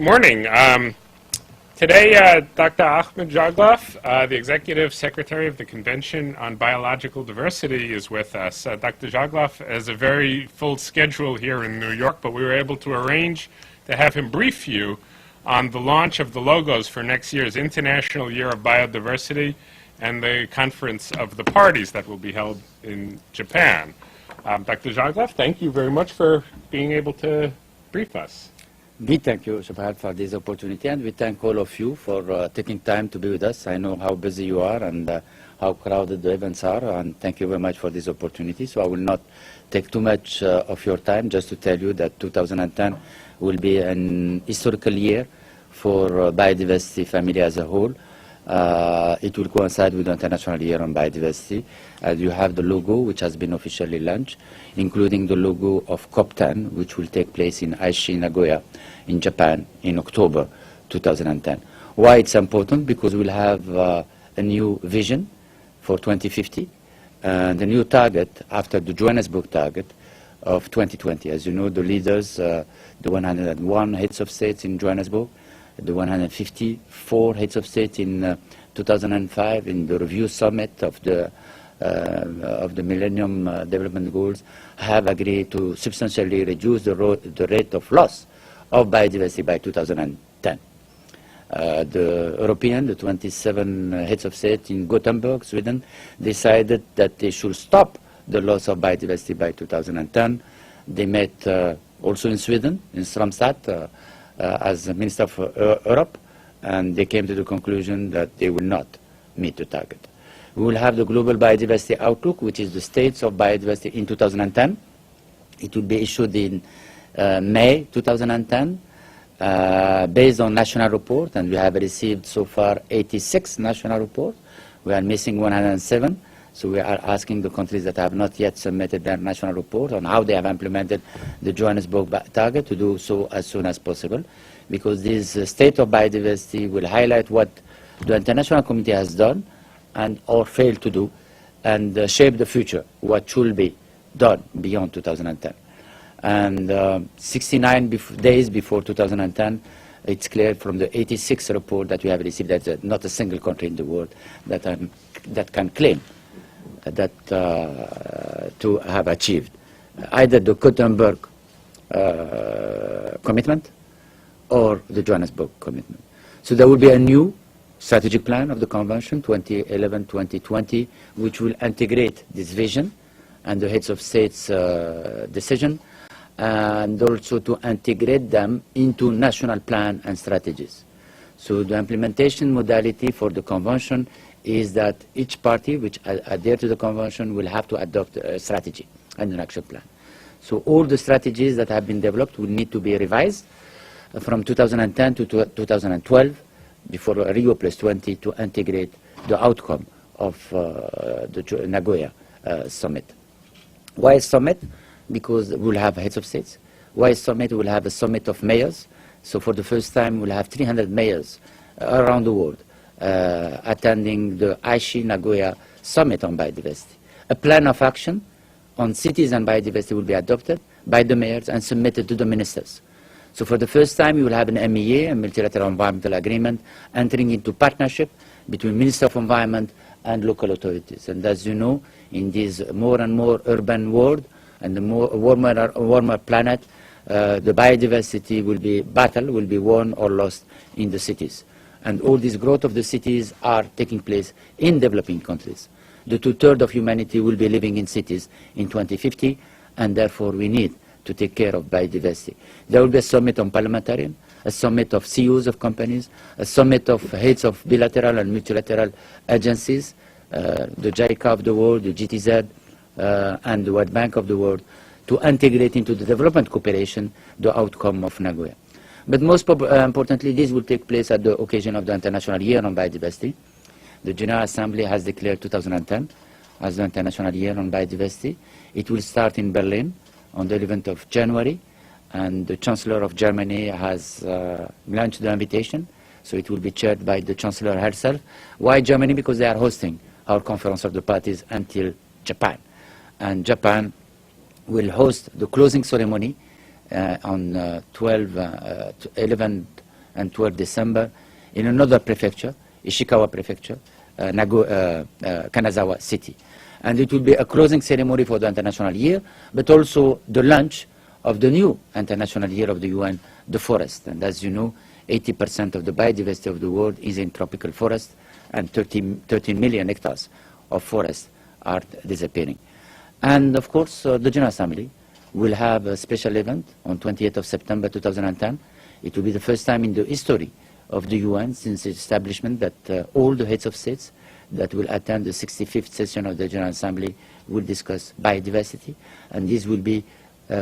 morning. Today, Dr. Ahmed Jagloff, the Executive Secretary of the Convention on Biological Diversity, is with us. Dr. Jagloff has a very full schedule here in New York, but we were able to arrange to have him brief you on the launch of the logos for next year's International Year of Biodiversity and the Conference of the Parties that will be held in Japan. Dr. Jagloff, thank you very much for being able to brief us. We thank you, Shabhat, for this opportunity, and we thank all of you for taking time to be with us. I know how busy you are and how crowded the events are, and thank you very much for this opportunity. So I will not take too much of your time, just to tell you that 2010 will be an historical year for biodiversity family as a whole. It will coincide with the International Year on Biodiversity. You have the logo, which has been officially launched, including the logo of COP10, which will take place in Aichi, Nagoya, in Japan, in October 2010. Why it's important? Because we'll have a new vision for 2050, and a new target after the Johannesburg target of 2020. As you know, the leaders, the 101 heads of states in Johannesburg, the 154 heads of state in 2005 in the review summit of the Millennium Development Goals have agreed to substantially reduce the rate of loss of biodiversity by 2010. The European, the 27 heads of state in Gothenburg, Sweden, decided that they should stop the loss of biodiversity by 2010. They met also in Sweden, in Stromstad, as the Minister of Europe, and they came to the conclusion that they will not meet the target. We will have the Global Biodiversity Outlook, which is the states of biodiversity in 2010. It will be issued in May 2010, based on national report, and we have received so far 86 national reports. We are missing 107. So we are asking the countries that have not yet submitted their national report on how they have implemented the Johannesburg target to do so as soon as possible, because this state of biodiversity will highlight what the international community has done and or failed to do, and shape the future, what should be done beyond 2010. And 69 days before 2010, it's clear from the 86 report that we have received that not a single country in the world that can claim that to have achieved either the Gothenburg commitment or the Johannesburg commitment. So there will be a new strategic plan of the Convention 2011-2020, which will integrate this vision and the heads of states decision, and also to integrate them into national plan and strategies. So the implementation modality for the Convention is that each party which adhere to the Convention will have to adopt a strategy and an action plan. So all the strategies that have been developed will need to be revised from 2010 to 2012 before Rio +20 to integrate the outcome of the Nagoya summit. Why summit? Because we'll have heads of states. Why summit? We'll have a summit of mayors. So for the first time, we'll have 300 mayors around the world attending the Aichi Nagoya Summit on Biodiversity. A plan of action on cities and biodiversity will be adopted by the mayors and submitted to the ministers. So for the first time, you will have an MEA, a multilateral environmental agreement, entering into partnership between Minister of Environment and local authorities. And as you know, in this more and more urban world and the more warmer planet, the biodiversity battle will be won or lost in the cities. And all this growth of the cities are taking place in developing countries. The 2/3 of humanity will be living in cities in 2050, and therefore we need to take care of biodiversity. There will be a summit on parliamentarian, a summit of CEOs of companies, a summit of heads of bilateral and multilateral agencies, the JICA of the world, the GTZ, and the World Bank of the world, to integrate into the development cooperation the outcome of Nagoya. But most importantly, this will take place at the occasion of the International Year on Biodiversity. The General Assembly has declared 2010 as the International Year on Biodiversity. It will start in Berlin on the 11th of January, and the Chancellor of Germany has launched the invitation, so it will be chaired by the Chancellor herself. Why Germany? Because they are hosting our Conference of the Parties until Japan. And Japan will host the closing ceremony on 11 and 12 December in another prefecture, Ishikawa Prefecture, Kanazawa City. And it will be a closing ceremony for the International Year, but also the launch of the new International Year of the UN, the forest. And as you know, 80% of the biodiversity of the world is in tropical forest, and 13 million hectares of forest are disappearing. And of course, the General Assembly will have a special event on 28th of September 2010. It will be the first time in the history of the UN since its establishment that all the heads of states that will attend the 65th session of the General Assembly will discuss biodiversity, and this will be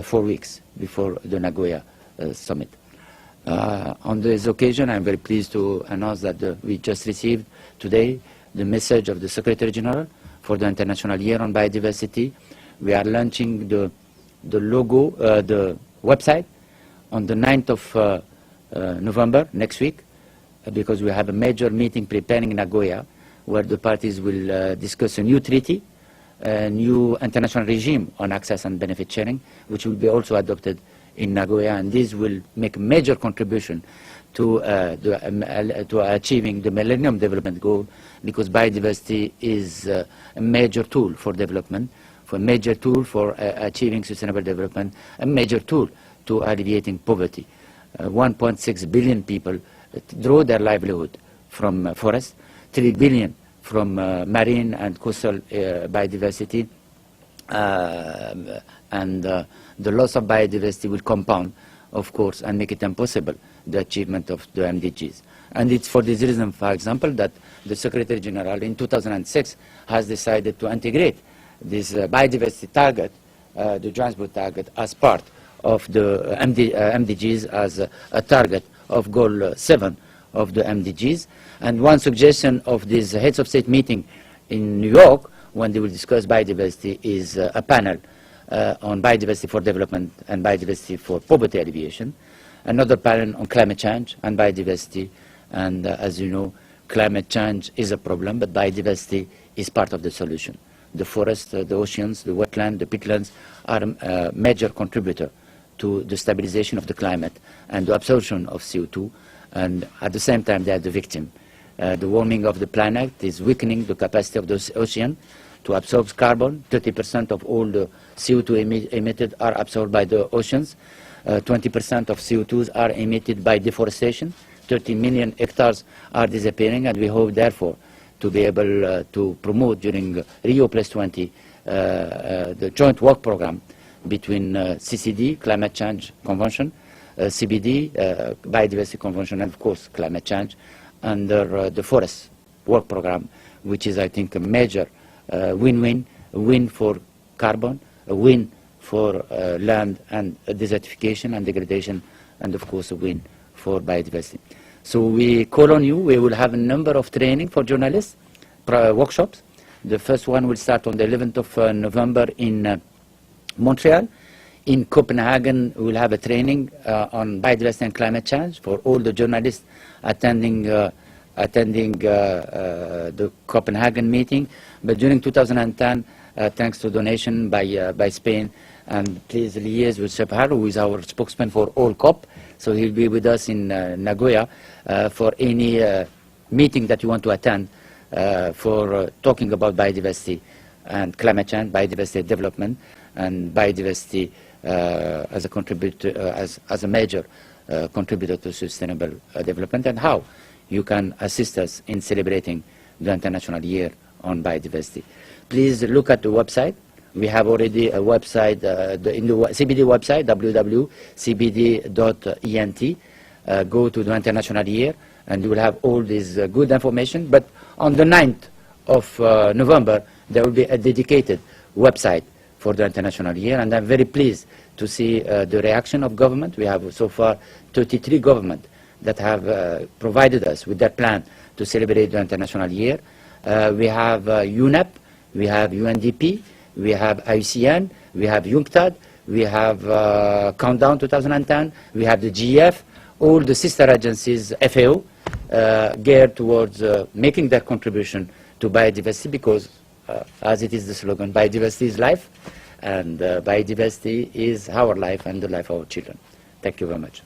4 weeks before the Nagoya summit. On this occasion, I'm very pleased to announce that we just received today the message of the Secretary General for the International Year on Biodiversity. We are launching the logo, the website, on the 9th of November, next week, because we have a major meeting preparing in Nagoya, where the parties will discuss a new treaty, a new international regime on access and benefit sharing, which will be also adopted in Nagoya, and this will make a major contribution to achieving the Millennium Development Goal, because biodiversity is a major tool for development, a major tool for achieving sustainable development, a major tool to alleviating poverty. 1.6 billion people draw their livelihood from forests, 3 billion from marine and coastal biodiversity, and the loss of biodiversity will compound, of course, and make it impossible the achievement of the MDGs. And it's for this reason, for example, that the Secretary General in 2006 has decided to integrate this biodiversity target, the Johannesburg target, as part of the MDGs, as a target of Goal 7 of the MDGs. And one suggestion of this heads of state meeting in New York, when they will discuss biodiversity, is a panel on biodiversity for development and biodiversity for poverty alleviation, another panel on climate change and biodiversity. And as you know, climate change is a problem, but biodiversity is part of the solution. The forests, the oceans, the wetlands, the peatlands are a major contributor to the stabilization of the climate and the absorption of CO2, and at the same time they are the victim. The warming of the planet is weakening the capacity of the ocean to absorb carbon. 30% of all the CO2 emitted are absorbed by the oceans. 20% of CO2s are emitted by deforestation. 30 million hectares are disappearing, and we hope, therefore, to be able to promote during Rio Plus 20 the joint work program between CCD, Climate Change Convention, CBD, Biodiversity Convention, and of course climate change, under the forest work program, which is, I think, a major win-win, a win for carbon, a win for land and desertification and degradation, and of course a win for biodiversity. So we call on you. We will have a number of training for journalists, workshops. The first one will start on the 11th of November in Montreal. In Copenhagen, we will have a training on biodiversity and climate change for all the journalists attending the Copenhagen meeting. But during 2010, thanks to donation by Spain, and please liaise with Shep Haru, who is our spokesman for all COP. So he'll be with us in Nagoya for any meeting that you want to attend for talking about biodiversity and climate change, biodiversity development, and biodiversity as a contributor, as a major contributor to sustainable development, and how you can assist us in celebrating the International Year on Biodiversity. Please look at the website. We have already a website, in the CBD website, www.cbd.ent. Go to the International Year, and you will have all this good information. But on the 9th of November, there will be a dedicated website for the International Year, and I'm very pleased to see the reaction of government. We have so far 33 governments that have provided us with their plan to celebrate the International Year. We have UNEP, we have UNDP, we have IUCN, we have UNCTAD, we have Countdown 2010, we have the GEF, all the sister agencies, FAO, geared towards making their contribution to biodiversity, because as it is the slogan, biodiversity is life, and biodiversity is our life and the life of our children. Thank you very much.